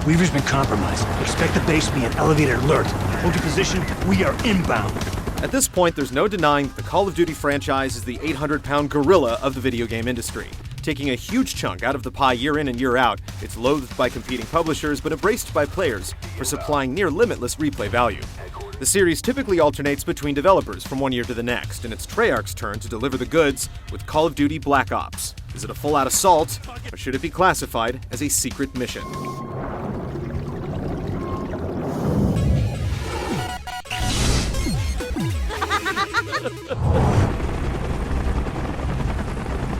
Weaver's been compromised. Expect the base to be an elevated alert. Hold your position. We are inbound. At this point, there's no denying that the Call of Duty franchise is the 800-pound gorilla of the video game industry. Taking a huge chunk out of the pie year in and year out, it's loathed by competing publishers but embraced by players for supplying near-limitless replay value. The series typically alternates between developers from one year to the next, and it's Treyarch's turn to deliver the goods with Call of Duty Black Ops. Is it a full-out assault, or should it be classified as a secret mission?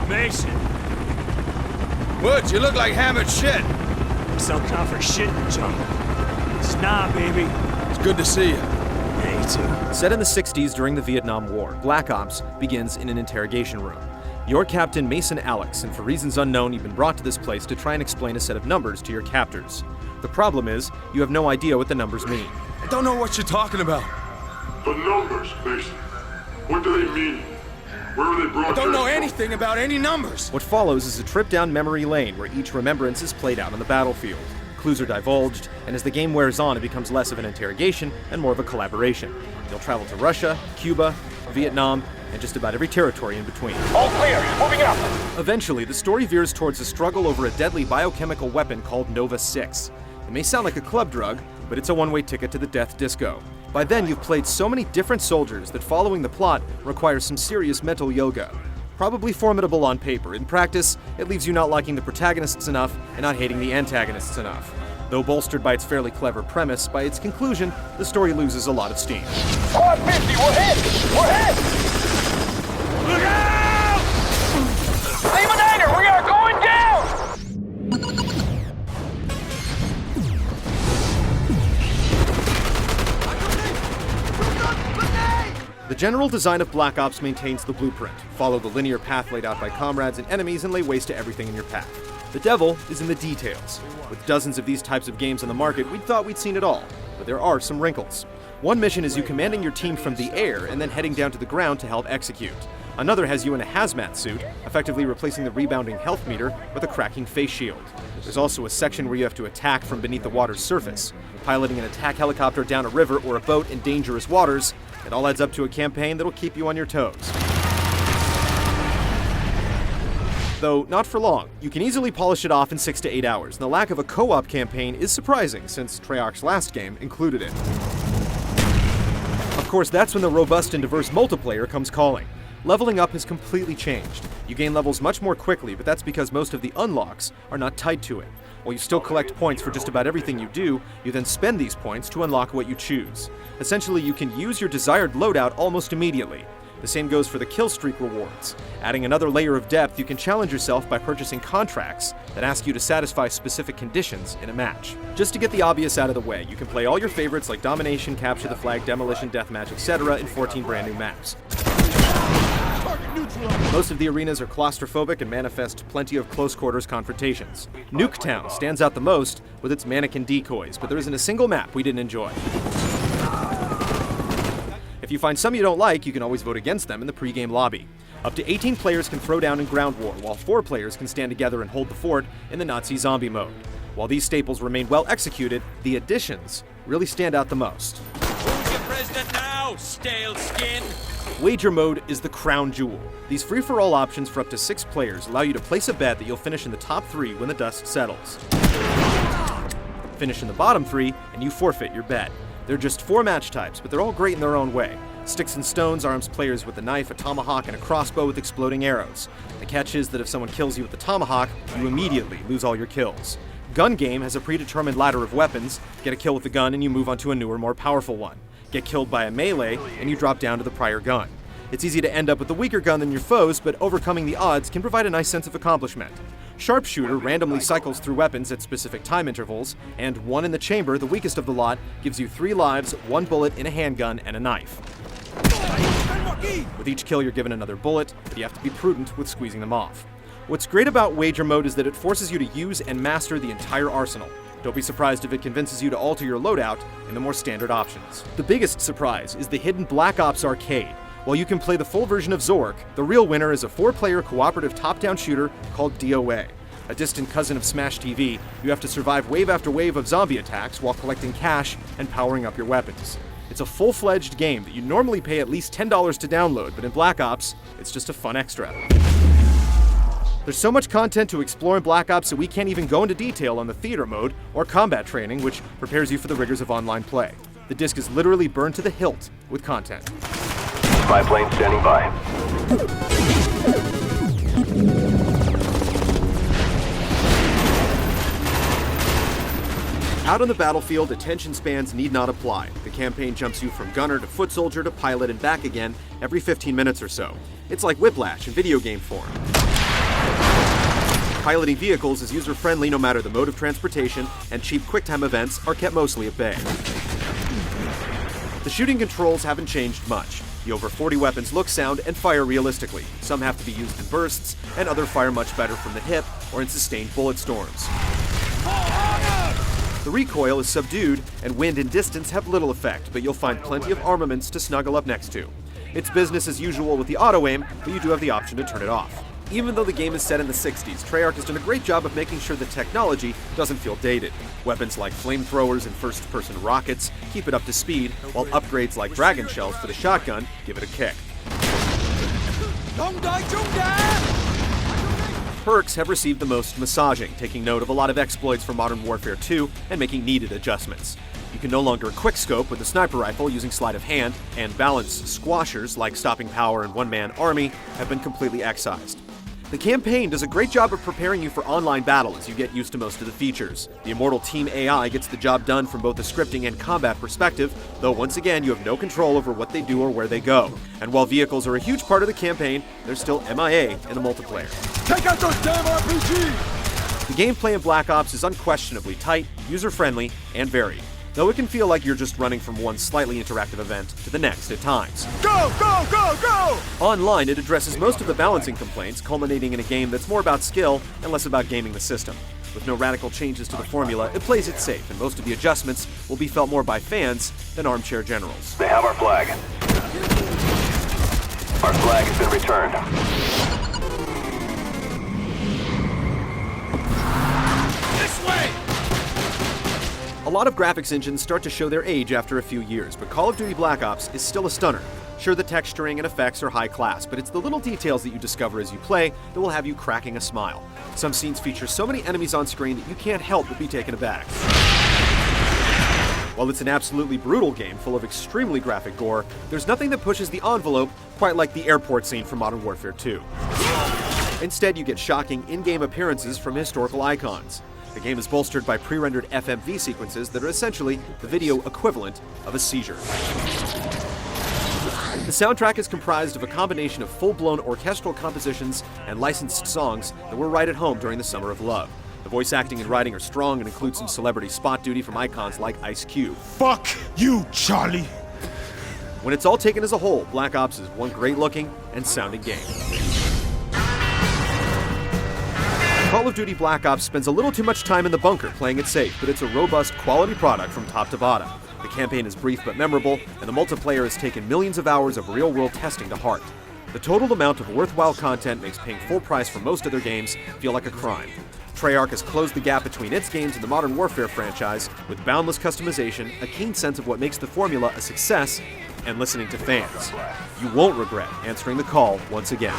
Mason! Woods, you look like hammered shit. Some kind for shit in the jungle. It's not, baby. It's good to see you. Yeah, you too. Set in the 60s during the Vietnam War, Black Ops begins in an interrogation room. You're Captain Mason Alex, and for reasons unknown, you've been brought to this place to try and explain a set of numbers to your captors. The problem is, you have no idea what the numbers mean. I don't know what you're talking about. The numbers, Mason. What do they mean? Where were they I broadcast don't know from? anything about any numbers. What follows is a trip down memory lane where each remembrance is played out on the battlefield. Clues are divulged, and as the game wears on, it becomes less of an interrogation and more of a collaboration. You'll travel to Russia, Cuba, Vietnam, and just about every territory in between. All clear, moving up. Eventually, the story veers towards a struggle over a deadly biochemical weapon called Nova 6. It may sound like a club drug, but it's a one-way ticket to the death disco. By then, you've played so many different soldiers that following the plot requires some serious mental yoga. Probably formidable on paper. In practice, it leaves you not liking the protagonists enough and not hating the antagonists enough. Though bolstered by its fairly clever premise, by its conclusion, the story loses a lot of steam. Squad 50, we're hit! We're hit! Look out! Lima Diner, we are going down! The general design of Black Ops maintains the blueprint. Follow the linear path laid out by comrades and enemies and lay waste to everything in your path. The devil is in the details. With dozens of these types of games on the market, we thought we'd seen it all, but there are some wrinkles. One mission is you commanding your team from the air and then heading down to the ground to help execute. Another has you in a hazmat suit, effectively replacing the rebounding health meter with a cracking face shield. There's also a section where you have to attack from beneath the water's surface. Piloting an attack helicopter down a river or a boat in dangerous waters, it all adds up to a campaign that'll keep you on your toes. Though not for long. You can easily polish it off in 6 to 8 hours, and the lack of a co-op campaign is surprising since Treyarch's last game included it. Of course, that's when the robust and diverse multiplayer comes calling. Leveling up has completely changed. You gain levels much more quickly, but that's because most of the unlocks are not tied to it. While you still collect points for just about everything you do, you then spend these points to unlock what you choose. Essentially, you can use your desired loadout almost immediately. The same goes for the kill streak rewards. Adding another layer of depth, you can challenge yourself by purchasing contracts that ask you to satisfy specific conditions in a match. Just to get the obvious out of the way, you can play all your favorites like Domination, Capture the Flag, Demolition, Deathmatch, etc. in 14 brand new maps. Most of the arenas are claustrophobic and manifest plenty of close-quarters confrontations. Nuketown stands out the most with its mannequin decoys, but there isn't a single map we didn't enjoy. If you find some you don't like, you can always vote against them in the pre-game lobby. Up to 18 players can throw down in ground war, while 4 players can stand together and hold the fort in the Nazi zombie mode. While these staples remain well executed, the additions really stand out the most. Who's your president now, stale skin? Wager mode is the crown jewel. These free-for-all options for up to 6 players allow you to place a bet that you'll finish in the top 3 when the dust settles. Finish in the bottom 3, and you forfeit your bet. There are just 4 match types, but they're all great in their own way. Sticks and Stones arms players with a knife, a tomahawk, and a crossbow with exploding arrows. The catch is that if someone kills you with the tomahawk, you immediately lose all your kills. Gun Game has a predetermined ladder of weapons. Get a kill with the gun and you move on to a newer, more powerful one. Get killed by a melee, and you drop down to the prior gun. It's easy to end up with a weaker gun than your foes, but overcoming the odds can provide a nice sense of accomplishment. Sharpshooter randomly cycles through weapons at specific time intervals, and One in the Chamber, the weakest of the lot, gives you 3 lives, 1 bullet in a handgun, and a knife. With each kill, you're given another bullet, but you have to be prudent with squeezing them off. What's great about Wager Mode is that it forces you to use and master the entire arsenal. Don't be surprised if it convinces you to alter your loadout in the more standard options. The biggest surprise is the hidden Black Ops Arcade. While you can play the full version of Zork, the real winner is a 4-player cooperative top-down shooter called DOA. A distant cousin of Smash TV, you have to survive wave after wave of zombie attacks while collecting cash and powering up your weapons. It's a full-fledged game that you normally pay at least $10 to download, but in Black Ops, it's just a fun extra. There's so much content to explore in Black Ops that we can't even go into detail on the theater mode or combat training, which prepares you for the rigors of online play. The disc is literally burned to the hilt with content. Spy plane standing by. Out on the battlefield, attention spans need not apply. The campaign jumps you from gunner to foot soldier to pilot and back again every 15 minutes or so. It's like Whiplash in video game form. Piloting vehicles is user-friendly no matter the mode of transportation, and cheap QuickTime events are kept mostly at bay. The shooting controls haven't changed much. The over 40 weapons look, sound, and fire realistically. Some have to be used in bursts, and others fire much better from the hip or in sustained bullet storms. The recoil is subdued, and wind and distance have little effect, but you'll find plenty of armaments to snuggle up next to. It's business as usual with the auto-aim, but you do have the option to turn it off. Even though the game is set in the 60s, Treyarch has done a great job of making sure the technology doesn't feel dated. Weapons like flamethrowers and first-person rockets keep it up to speed, while upgrades like Dragon Shells for the shotgun give it a kick. Perks have received the most massaging, taking note of a lot of exploits from Modern Warfare 2 and making needed adjustments. You can no longer quickscope with the sniper rifle using sleight of hand, and balanced squashers like stopping power and one-man army have been completely excised. The campaign does a great job of preparing you for online battle as you get used to most of the features. The Immortal Team AI gets the job done from both a scripting and combat perspective, though once again you have no control over what they do or where they go. And while vehicles are a huge part of the campaign, they're still MIA in the multiplayer. Take out those damn RPGs! The gameplay in Black Ops is unquestionably tight, user-friendly, and varied, though it can feel like you're just running from one slightly interactive event to the next at times. Go, go, go, go! Online, it addresses most of the balancing complaints, culminating in a game that's more about skill and less about gaming the system. With no radical changes to the formula, it plays it safe, and most of the adjustments will be felt more by fans than armchair generals. They have our flag. Our flag has been returned. This way! A lot of graphics engines start to show their age after a few years, but Call of Duty Black Ops is still a stunner. Sure, the texturing and effects are high class, but it's the little details that you discover as you play that will have you cracking a smile. Some scenes feature so many enemies on screen that you can't help but be taken aback. While it's an absolutely brutal game full of extremely graphic gore, there's nothing that pushes the envelope quite like the airport scene from Modern Warfare 2. Instead, you get shocking in-game appearances from historical icons. The game is bolstered by pre-rendered FMV sequences that are essentially the video equivalent of a seizure. The soundtrack is comprised of a combination of full-blown orchestral compositions and licensed songs that were right at home during the Summer of Love. The voice acting and writing are strong and include some celebrity spot duty from icons like Ice Cube. Fuck you, Charlie! When it's all taken as a whole, Black Ops is one great-looking and sounding game. Call of Duty Black Ops spends a little too much time in the bunker playing it safe, but it's a robust, quality product from top to bottom. The campaign is brief but memorable, and the multiplayer has taken millions of hours of real-world testing to heart. The total amount of worthwhile content makes paying full price for most other games feel like a crime. Treyarch has closed the gap between its games and the Modern Warfare franchise with boundless customization, a keen sense of what makes the formula a success, and listening to fans. You won't regret answering the call once again.